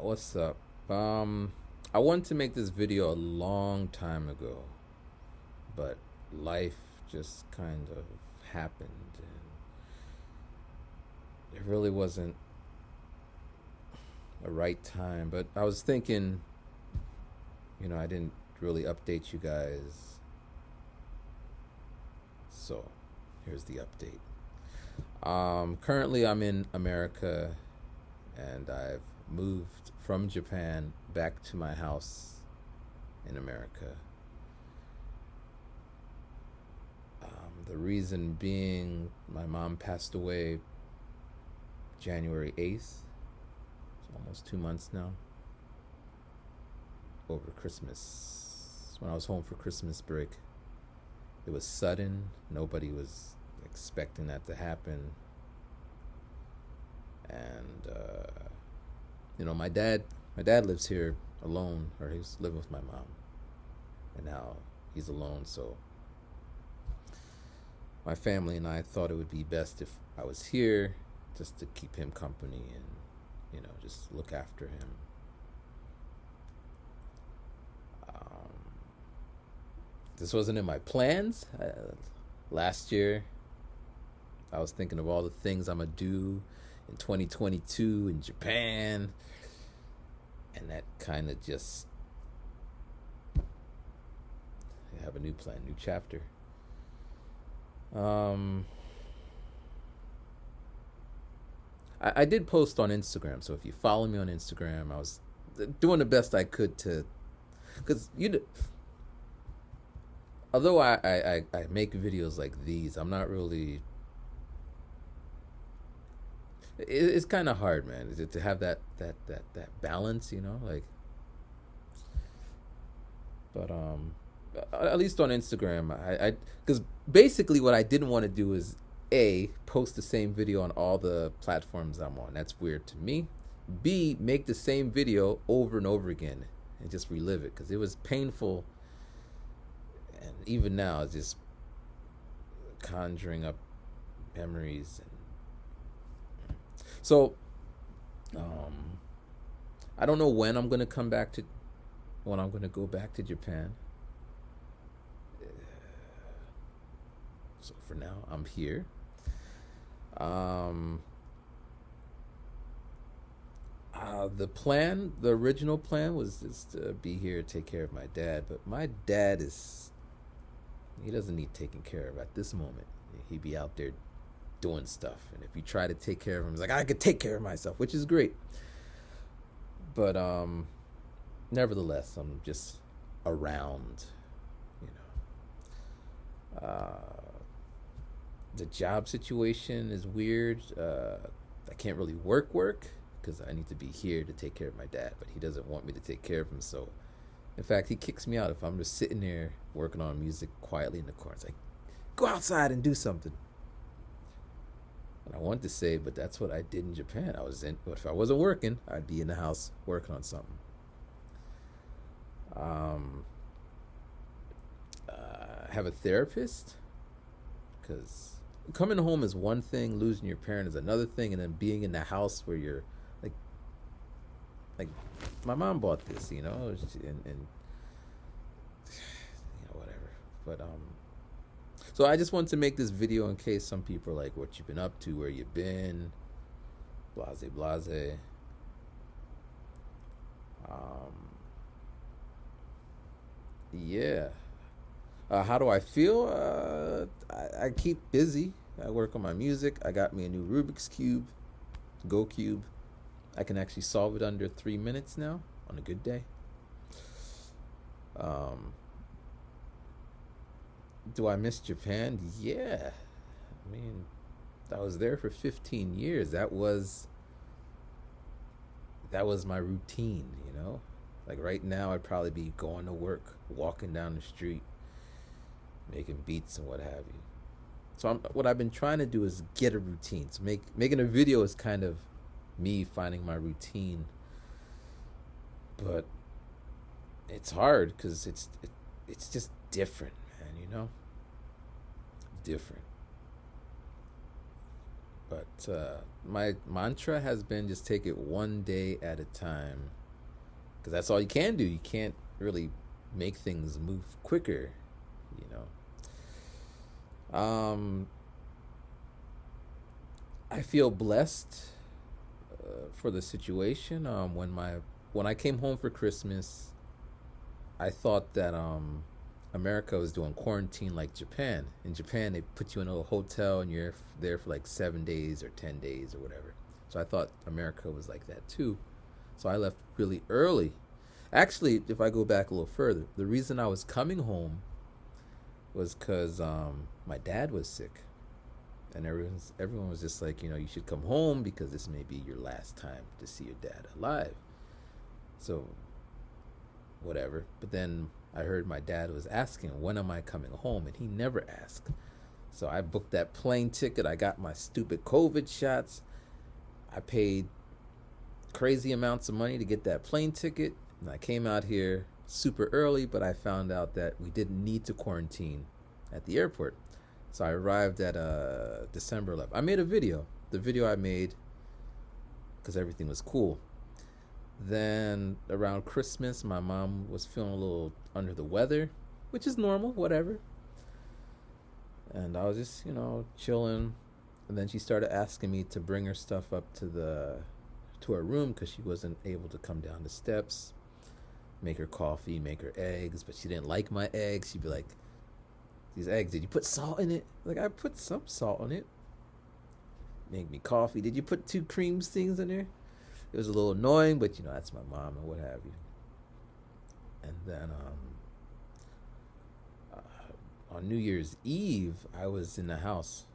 What's up? I wanted to make this video a long time ago, but life just kind of happened, and it really wasn't a right time. But I was thinking, I didn't really update you guys, so here's the update. Currently, I'm in America, and I've moved from Japan back to my house in America. The reason being, my mom passed away January 8th. It's almost 2 months now. Over Christmas. When I was home for Christmas break, it was sudden. Nobody was expecting that to happen. And my dad lives here alone, or he's living with my mom, and now he's alone. So my family and I thought it would be best if I was here, just to keep him company and just look after him. Um, this wasn't in my plans. Last year, I was thinking of all the things I'm gonna do in 2022 in Japan, and that kind of just I have a new plan, new chapter. Um, I did post on Instagram, so if you follow me on Instagram, I was doing the best I could to, because although I make videos like these, I'm not really. It's kind of hard, man, to have that balance, like. But at least on Instagram, I because basically what I didn't want to do is post the same video on all the platforms I'm on. That's weird to me. B, make the same video over and over again and just relive it, because it was painful, and even now it's just conjuring up memories. And so I don't know when I'm gonna go back to Japan. So for now, I'm here. Um, the original plan was just to be here, take care of my dad. But my dad he doesn't need taking care of at this moment. He'd be out there doing stuff. And if you try to take care of him, he's like, I could take care of myself, which is great. But nevertheless, I'm just around, you know. The job situation is weird. I can't really work because I need to be here to take care of my dad, but he doesn't want me to take care of him. So, in fact, he kicks me out if I'm just sitting there working on music quietly in the car. It's like, go outside and do something. And I wanted to say, but that's what I did in Japan. But if I wasn't working, I'd be in the house working on something. I have a therapist, because coming home is one thing, losing your parent is another thing, and then being in the house where you're like my mom bought this, and whatever. But so I just wanted to make this video in case some people are like, what you've been up to, where you've been, blase blase. Yeah. How do I feel? I keep busy. I work on my music. I got me a new Rubik's Cube, Go Cube. I can actually solve it under 3 minutes now on a good day. Do I miss Japan? Yeah. I mean, I was there for 15 years. That was my routine. Like right now, I'd probably be going to work, walking down the street, making beats and what have you. So what I've been trying to do is get a routine. So making a video is kind of me finding my routine, but it's hard because it's just different, man. Different. But my mantra has been just take it one day at a time, because that's all you can do. You can't really make things move quicker, you know. I feel blessed for the situation. When I came home for Christmas, I thought that America was doing quarantine like Japan. In Japan, they put you in a hotel and you're there for like 7 days or 10 days or whatever. So I thought America was like that too. So I left really early. Actually, if I go back a little further, the reason I was coming home was because my dad was sick, and everyone was just like, you should come home because this may be your last time to see your dad alive. So whatever. But then I heard my dad was asking, when am I coming home? And he never asked. So I booked that plane ticket. I got my stupid COVID shots. I paid crazy amounts of money to get that plane ticket. And I came out here super early, but I found out that we didn't need to quarantine at the airport. So I arrived at December 11th. I made a video. The video I made, because everything was cool. Then around Christmas, my mom was feeling a little under the weather, which is normal, whatever. And I was just, chilling. And then she started asking me to bring her stuff up to her room because she wasn't able to come down the steps, make her coffee, make her eggs. But she didn't like my eggs. She'd be like, these eggs, did you put salt in it? Like, I put some salt in it. Make me coffee. Did you put 2 cream things in there? It was a little annoying, but that's my mom and what have you. And then on New Year's Eve, I was in the house,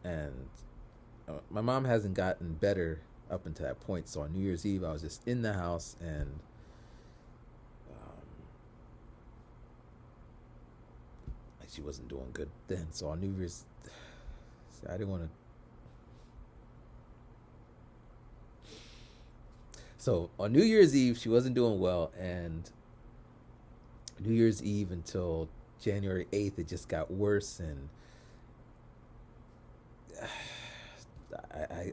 and my mom hasn't gotten better up until that point. So on New Year's Eve, I was just in the house, and she wasn't doing good then. So on New Year's, I didn't want to. So on New Year's Eve, she wasn't doing well, and New Year's Eve until January 8th, it just got worse, and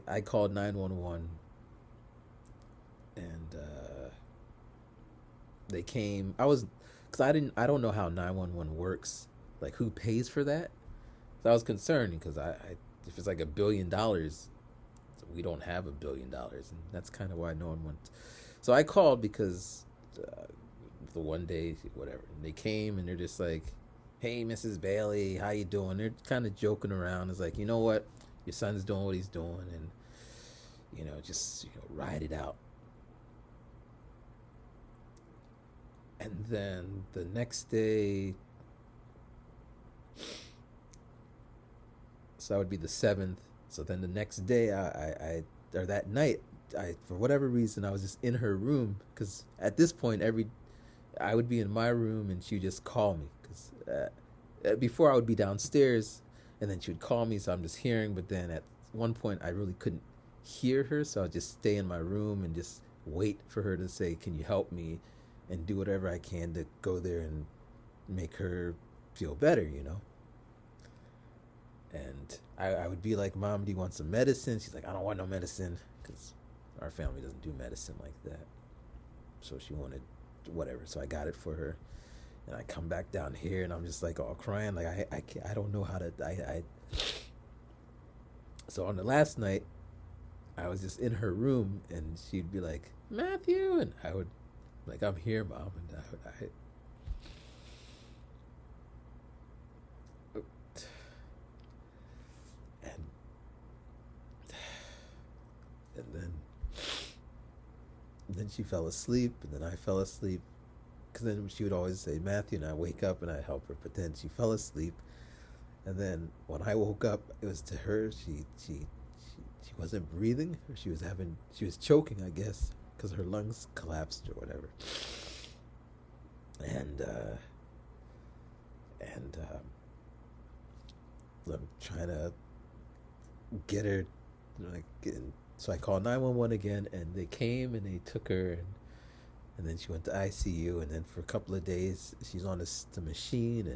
I called 911, and they came. Because I don't know how 911 works, like who pays for that. So I was concerned because if it's like $1 billion, we don't have $1 billion, and that's kind of why no one went. So I called because the one day, whatever, and they came and they're just like, "Hey, Mrs. Bailey, how you doing?" They're kind of joking around. It's like, you know what, your son's doing what he's doing, and just ride it out. And then the next day, so that would be the 7th. So then the next day, or that night, for whatever reason, I was just in her room, because at this point, I would be in my room and she would just call me, because before I would be downstairs and then she would call me, so I'm just hearing. But then at one point, I really couldn't hear her, so I'd just stay in my room and just wait for her to say, "Can you help me?" and do whatever I can to go there and make her feel better, And I would be like, "Mom, do you want some medicine?" She's like, "I don't want no medicine," because our family doesn't do medicine like that. So she wanted whatever. So I got it for her. And I come back down here and I'm just like all crying. Like, I don't know how to. So on the last night, I was just in her room and she'd be like, "Matthew," and I would, like, "I'm here, Mom," and and then she fell asleep, and then I fell asleep, because then she would always say, "Matthew," and I wake up and I help her, but then she fell asleep, and then when I woke up, it was to her. She wasn't breathing, or she was choking, I guess, because her lungs collapsed or whatever, and I'm trying to get her, like, so I called 911 again, and they came and they took her, and then she went to ICU, and then for a couple of days she's on the machine,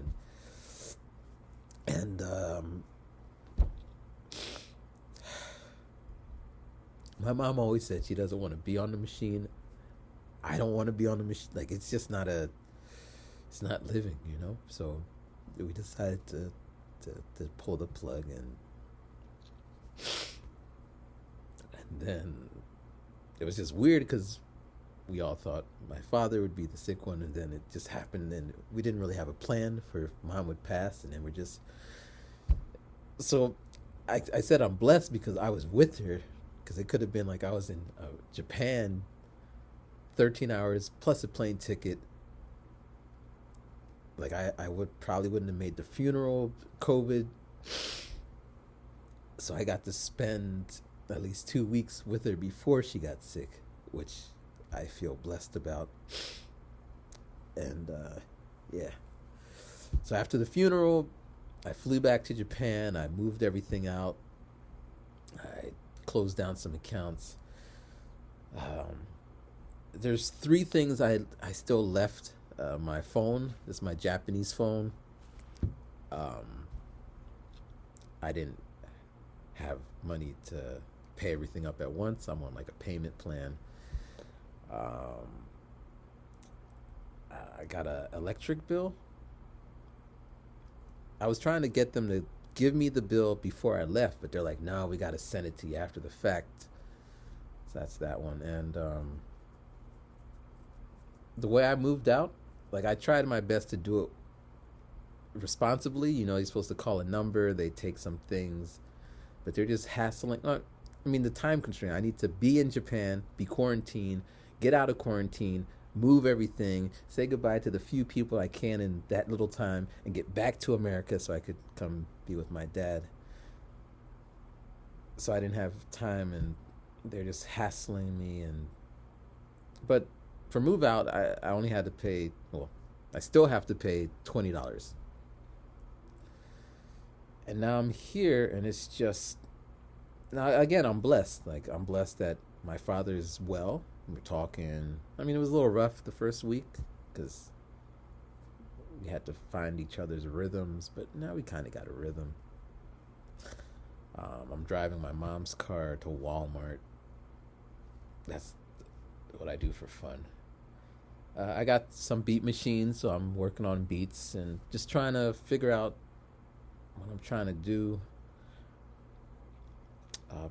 and My mom always said she doesn't want to be on the machine. I don't want to be on the machine. Like it's just not a, it's not living, you know. So we decided to pull the plug, and then it was just weird because we all thought my father would be the sick one, and then it just happened, and we didn't really have a plan for if mom would pass, and then we're just so. I said I'm blessed because I was with her, because it could have been like I was in Japan, 13 hours plus a plane ticket. Like I would probably wouldn't have made the funeral, COVID. So I got to spend at least 2 weeks with her before she got sick, which I feel blessed about. And yeah. So after the funeral, I flew back to Japan. I moved everything out. I closed down some accounts. There's three things I still left. My phone. This is my Japanese phone. I didn't have money to pay everything up at once. I'm on like a payment plan. Um, I got a electric bill. I was trying to get them to give me the bill before I left, but they're like, "No, we got to send it to you after the fact." So that's that one. And the way I moved out, like I tried my best to do it responsibly. You know, you're supposed to call a number. They take some things, but they're just hassling. I mean, the time constraint. I need to be in Japan, be quarantined, get out of quarantine, move everything, say goodbye to the few people I can in that little time, and get back to America so I could come be with my dad. So I didn't have time, and they're just hassling me. And but for move out, I only had to pay. Well, I still have to pay $20. And now I'm here, and it's just now again I'm blessed. Like I'm blessed that my father is well. We're talking. I mean, it was a little rough the first week because we had to find each other's rhythms, but now we kind of got a rhythm. I'm driving my mom's car to Walmart. That's what I do for fun. I got some beat machines, so I'm working on beats and just trying to figure out what I'm trying to do.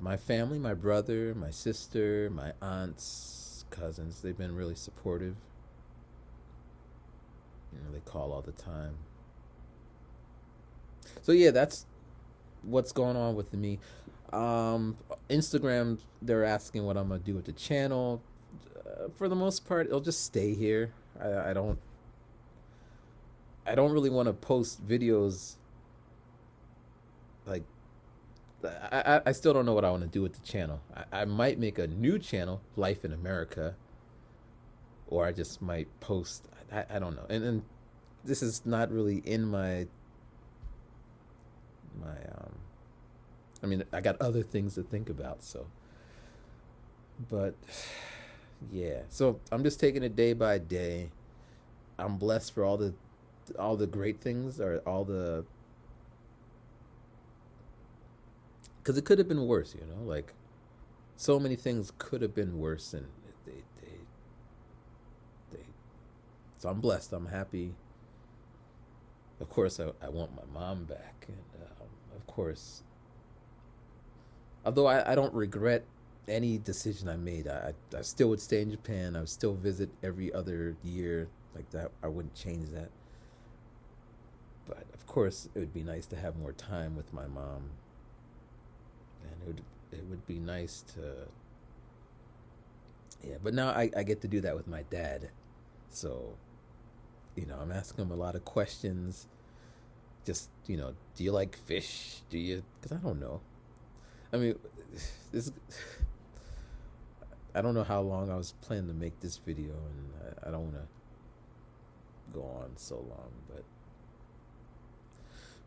My family, my brother, my sister, my aunts, cousins, they've been really supportive. You know, they call all the time. So yeah, that's what's going on with me. Instagram, they're asking what I'm gonna do with the channel. For the most part, it'll just stay here. I don't really want to post videos like I still don't know what I want to do with the channel. I might make a new channel, Life in America, or I just might post. I don't know. And this is not really in my. I mean, I got other things to think about. So, but yeah. So I'm just taking it day by day. I'm blessed for all the great things, or all the, because it could have been worse, you know, like so many things could have been worse, and they so I'm blessed. I'm happy. Of course, I want my mom back, and of course, although I don't regret any decision I made. I still would stay in Japan. I would still visit every other year like that. I wouldn't change that. But of course, it would be nice to have more time with my mom, and it would be nice to, yeah. But now I get to do that with my dad, so you know I'm asking him a lot of questions. Just do you like fish? Do you? Because I don't know. I mean, this. I don't know how long I was planning to make this video, and I don't want to go on so long,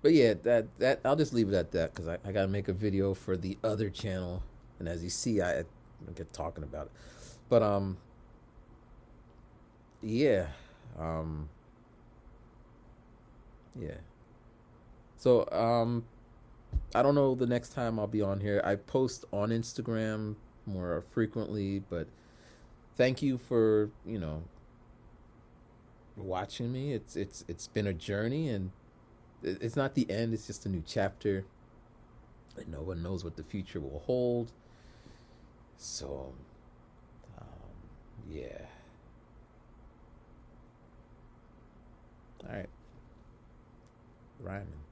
but yeah, that I'll just leave it at that because I gotta make a video for the other channel, and as you see, I get talking about it, but yeah, um, yeah. So I don't know the next time I'll be on here. I post on Instagram more frequently. But thank you for watching me. It's been a journey, and it's not the end. It's just a new chapter, and no one knows what the future will hold. So, yeah. All right, Ryman.